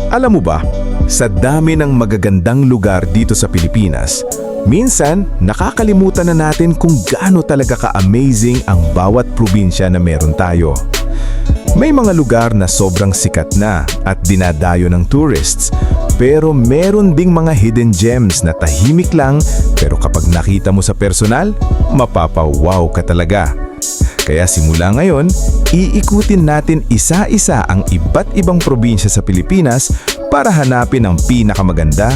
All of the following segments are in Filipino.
Alam mo ba, sa dami ng magagandang lugar dito sa Pilipinas, minsan nakakalimutan na natin kung gaano talaga ka-amazing ang bawat probinsya na meron tayo. May mga lugar na sobrang sikat na at dinadayo ng tourists, pero meron ding mga hidden gems na tahimik lang pero kapag nakita mo sa personal, mapapawaw ka talaga. Kaya simula ngayon, iikutin natin isa-isa ang iba't ibang probinsya sa Pilipinas para hanapin ang pinakamaganda,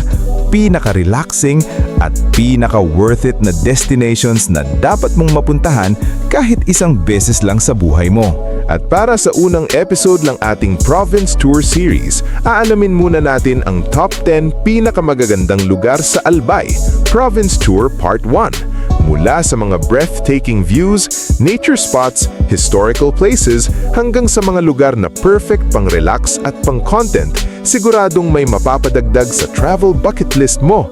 pinaka-relaxing at pinaka-worth it na destinations na dapat mong mapuntahan kahit isang beses lang sa buhay mo. At para sa unang episode ng ating Province Tour Series, aalamin muna natin ang top 10 pinakamagagandang lugar sa Albay, Province Tour Part 1. Mula sa mga breathtaking views, nature spots, historical places, hanggang sa mga lugar na perfect pang-relax at pang-content, siguradong may mapapadagdag sa travel bucket list mo.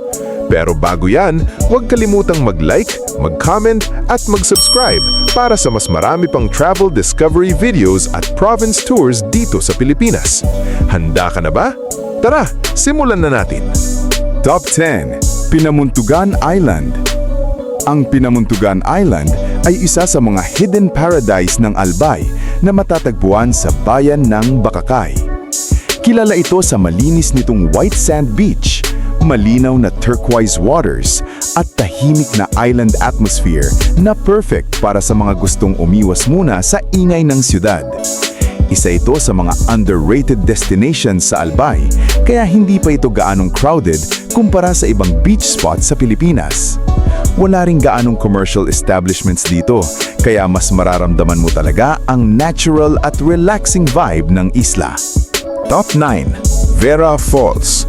Pero bago yan, huwag kalimutang mag-like, mag-comment at mag-subscribe para sa mas marami pang travel discovery videos at province tours dito sa Pilipinas. Handa ka na ba? Tara, simulan na natin! Top 10. Pinamuntugan Island. Ang Pinamuntugan Island ay isa sa mga hidden paradise ng Albay na matatagpuan sa bayan ng Bakakay. Kilala ito sa malinis nitong white sand beach, malinaw na turquoise waters, at tahimik na island atmosphere na perfect para sa mga gustong umiwas muna sa ingay ng siyudad. Isa ito sa mga underrated destinations sa Albay, kaya hindi pa ito gaanong crowded kumpara sa ibang beach spots sa Pilipinas. Wala ring gaanong commercial establishments dito, kaya mas mararamdaman mo talaga ang natural at relaxing vibe ng isla. Top 9. Vera Falls.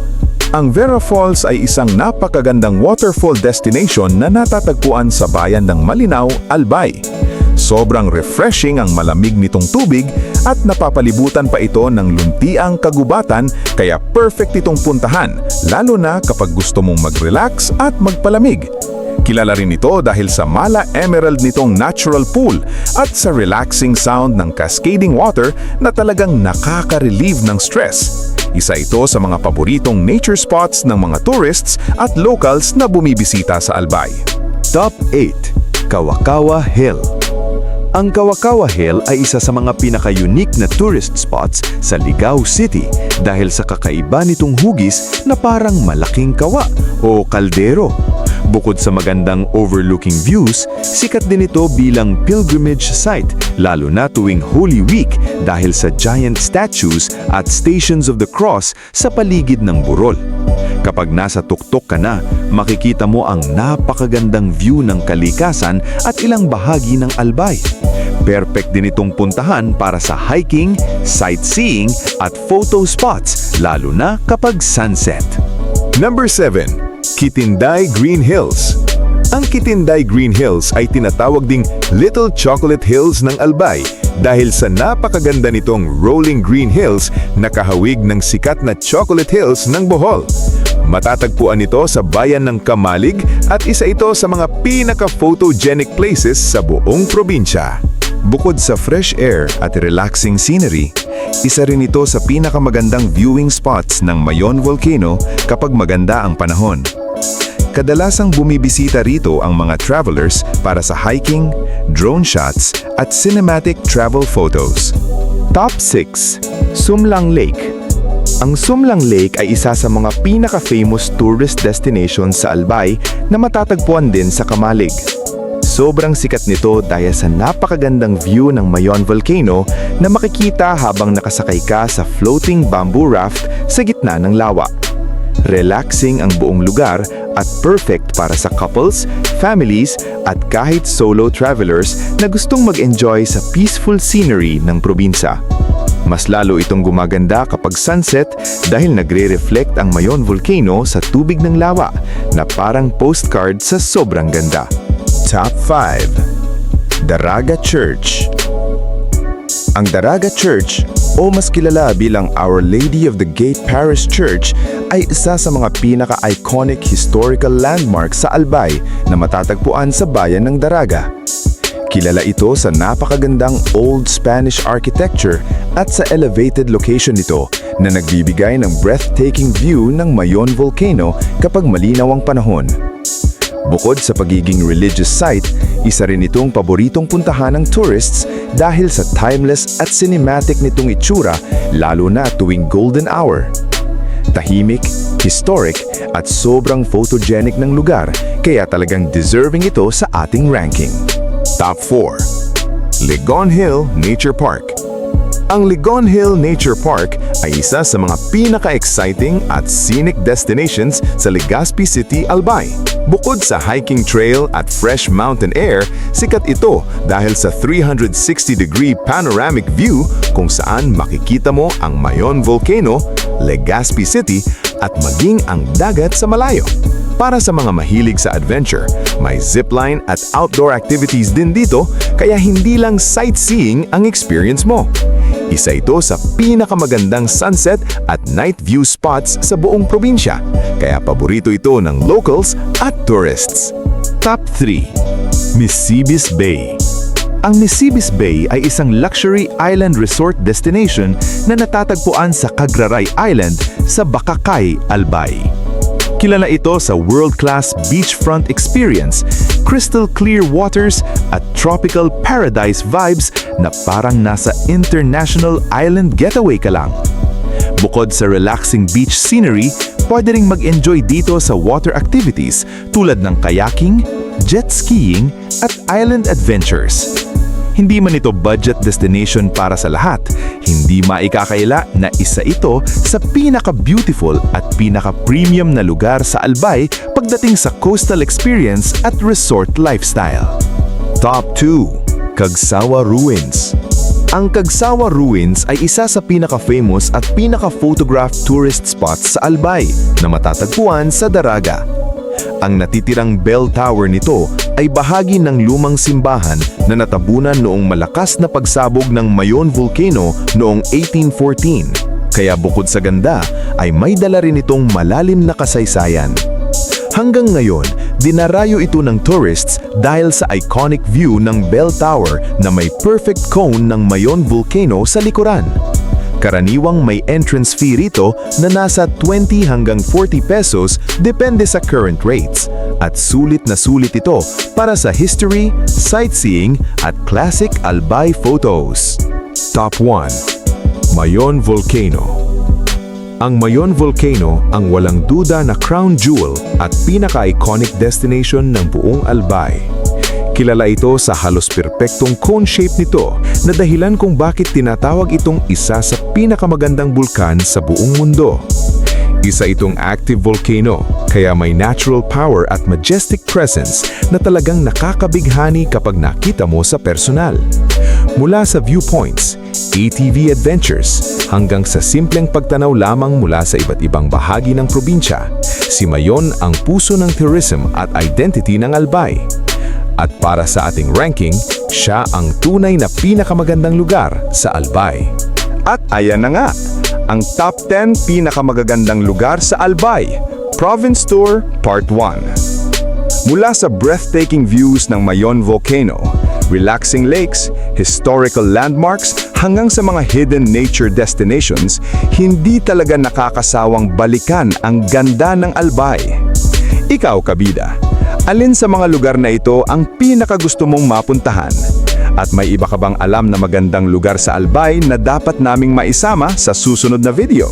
Ang Vera Falls ay isang napakagandang waterfall destination na natatagpuan sa bayan ng Malinaw, Albay. Sobrang refreshing ang malamig nitong tubig at napapalibutan pa ito ng luntiang kagubatan, kaya perfect itong puntahan, lalo na kapag gusto mong mag-relax at magpalamig. Kilala rin ito dahil sa mala emerald nitong natural pool at sa relaxing sound ng cascading water na talagang nakaka-relieve ng stress. Isa ito sa mga paboritong nature spots ng mga tourists at locals na bumibisita sa Albay. Top 8. Kawakawa Hill. Ang Kawakawa Hill ay isa sa mga pinaka-unique na tourist spots sa Ligao City dahil sa kakaiba nitong hugis na parang malaking kawa o kaldero. Bukod sa magandang overlooking views, sikat din ito bilang pilgrimage site, lalo na tuwing Holy Week dahil sa giant statues at Stations of the Cross sa paligid ng burol. Kapag nasa tuktok ka na, makikita mo ang napakagandang view ng kalikasan at ilang bahagi ng Albay. Perfect din itong puntahan para sa hiking, sightseeing at photo spots, lalo na kapag sunset. Number 7. Kitinday Green Hills. Ang Kitinday Green Hills ay tinatawag ding Little Chocolate Hills ng Albay dahil sa napakaganda nitong rolling green hills na kahawig ng sikat na chocolate hills ng Bohol. Matatagpuan ito sa bayan ng Kamalig at isa ito sa mga pinaka-photogenic places sa buong probinsya. Bukod sa fresh air at relaxing scenery, isa rin ito sa pinakamagandang viewing spots ng Mayon Volcano kapag maganda ang panahon. Kadalasang bumibisita rito ang mga travelers para sa hiking, drone shots at cinematic travel photos. Top 6. Sumlang Lake. Ang Sumlang Lake ay isa sa mga pinaka-famous tourist destinations sa Albay na matatagpuan din sa Kamalig. Sobrang sikat nito dahil sa napakagandang view ng Mayon Volcano na makikita habang nakasakay ka sa floating bamboo raft sa gitna ng lawa. Relaxing ang buong lugar at perfect para sa couples, families at kahit solo travelers na gustong mag-enjoy sa peaceful scenery ng probinsya. Mas lalo itong gumaganda kapag sunset dahil nagre-reflect ang Mayon Volcano sa tubig ng lawa na parang postcard sa sobrang ganda. Top 5. Daraga Church. Ang Daraga Church, o mas kilala bilang Our Lady of the Gate Parish Church, ay isa sa mga pinaka-iconic historical landmark sa Albay na matatagpuan sa bayan ng Daraga. Kilala ito sa napakagandang Old Spanish architecture at sa elevated location nito na nagbibigay ng breathtaking view ng Mayon Volcano kapag malinaw ang panahon. Bukod sa pagiging religious site, isa rin itong paboritong puntahan ng tourists dahil sa timeless at cinematic nitong itsura lalo na tuwing golden hour. Tahimik, historic at sobrang photogenic ng lugar kaya talagang deserving ito sa ating ranking. Top 4. Ligon Hill Nature Park. Ang Ligon Hill Nature Park ay isa sa mga pinaka-exciting at scenic destinations sa Legazpi City, Albay. Bukod sa hiking trail at fresh mountain air, sikat ito dahil sa 360-degree panoramic view kung saan makikita mo ang Mayon Volcano, Legazpi City at maging ang dagat sa malayo. Para sa mga mahilig sa adventure, may zipline at outdoor activities din dito kaya hindi lang sightseeing ang experience mo. Isa ito sa pinakamagandang sunset at night view spots sa buong probinsya, kaya paborito ito ng locals at tourists. Top 3. Misibis Bay. Ang Misibis Bay ay isang luxury island resort destination na natatagpuan sa Cagraray Island sa Bacacay, Albay. Kilala ito sa world-class beachfront experience, crystal clear waters at tropical paradise vibes na parang nasa international island getaway ka lang. Bukod sa relaxing beach scenery, pwede ring mag-enjoy dito sa water activities tulad ng kayaking, jet skiing at island adventures. Hindi man ito budget destination para sa lahat, hindi maikakaila na isa ito sa pinaka-beautiful at pinaka-premium na lugar sa Albay pagdating sa coastal experience at resort lifestyle. Top 2. Cagsawa Ruins. Ang Cagsawa Ruins ay isa sa pinaka-famous at pinaka-photographed tourist spots sa Albay na matatagpuan sa Daraga. Ang natitirang bell tower nito ay bahagi ng lumang simbahan na natabunan noong malakas na pagsabog ng Mayon Volcano noong 1814. Kaya bukod sa ganda, ay may dala rin itong malalim na kasaysayan. Hanggang ngayon, dinarayo ito ng tourists dahil sa iconic view ng bell tower na may perfect cone ng Mayon Volcano sa likuran. Karaniwang may entrance fee rito na nasa 20 hanggang 40 pesos depende sa current rates. At sulit na sulit ito para sa history, sightseeing at classic Albay photos. Top 1. Mayon Volcano. Ang Mayon Volcano ang walang duda na crown jewel at pinaka-iconic destination ng buong Albay. Kilala ito sa halos perpektong cone shape nito na dahilan kung bakit tinatawag itong isa sa pinakamagandang bulkan sa buong mundo. Isa itong active volcano, kaya may natural power at majestic presence na talagang nakakabighani kapag nakita mo sa personal. Mula sa viewpoints, ATV adventures, hanggang sa simpleng pagtanaw lamang mula sa iba't ibang bahagi ng probinsya, si Mayon ang puso ng tourism at identity ng Albay. At para sa ating ranking, siya ang tunay na pinakamagandang lugar sa Albay. At ayan na nga, ang top 10 pinakamagagandang lugar sa Albay, Province Tour Part 1. Mula sa breathtaking views ng Mayon Volcano, relaxing lakes, historical landmarks, hanggang sa mga hidden nature destinations, hindi talaga nakakasawang balikan ang ganda ng Albay. Ikaw, kabida, alin sa mga lugar na ito ang pinakagusto mong mapuntahan? At may iba ka bang alam na magandang lugar sa Albay na dapat naming maisama sa susunod na video?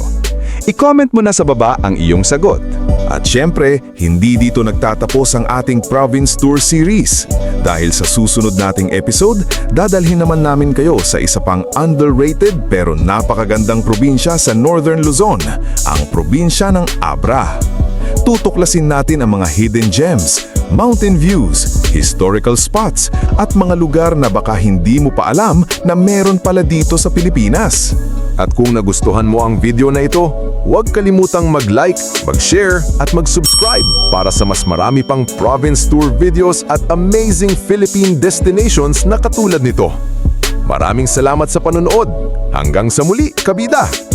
I-comment mo na sa baba ang iyong sagot. At syempre, hindi dito nagtatapos ang ating Province Tour Series. Dahil sa susunod nating episode, dadalhin naman namin kayo sa isa pang underrated pero napakagandang probinsya sa Northern Luzon, ang probinsya ng Abra. Tutuklasin natin ang mga hidden gems, mountain views, historical spots, at mga lugar na baka hindi mo pa alam na meron pala dito sa Pilipinas. At kung nagustuhan mo ang video na ito, huwag kalimutang mag-like, mag-share, at mag-subscribe para sa mas marami pang province tour videos at amazing Philippine destinations na katulad nito. Maraming salamat sa panonood. Hanggang sa muli, kabida!